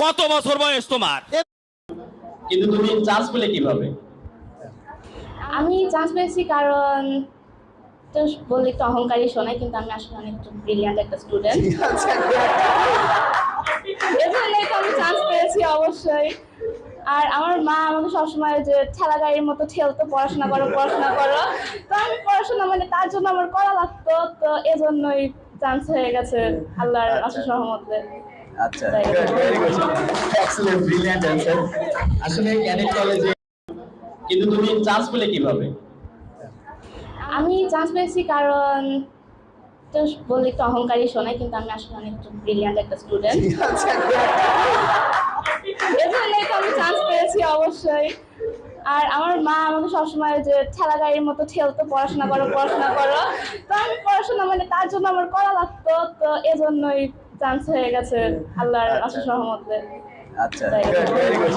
কত বছর বয়স তোমার? কিন্তু তুমি চান্স পেলে কিভাবে? আমি চান্স পেয়েছি কারণ তো বললে একটু অহংকারী শোনায়, কিন্তু আমি আসলে অনেক ব্রিলিয়ান্ট একটা স্টুডেন্ট। এজন্যই তো আমি চান্স পেয়েছি অবশ্যই। আর আমার মা আমাকে সবসময় যে ঠেলা গাড়ির মতো ঠেলতো, পড়াশোনা করো পড়াশোনা করো। তো আমি পড়াশোনা মানে তার জন্য আমার করা লাগতো, তো এজন্যই চান্স হয়ে গেছে আল্লাহর অশেষ রহমতে। আচ্ছা, very good, excellent, brilliant answer. আসলে ক্যাডেট কলেজে কিন্তু তুমি চান্স পেলে কিভাবে? আমি চান্স পেয়েছি কারণ তো বললে একটু অহংকারী শোনায়, কিন্তু আমি আসলে অনেক ব্রিলিয়ান্ট একটা স্টুডেন্ট। এজন্যই তো আমি চান্স পেয়েছি অবশ্যই। আর আমার মা আমাকে সবসময় যে ঠেলা গাড়ির মতো ঠেলতো, পড়াশোনা করো পড়াশোনা করো। তো আমি পড়াশোনা মানে তার জন্য আমার করা লাগতো, তো এজন্যই চান্স হয়ে গেছে আল্লাহর অশেষ রহমতে। আচ্ছা, ভেরি গুড।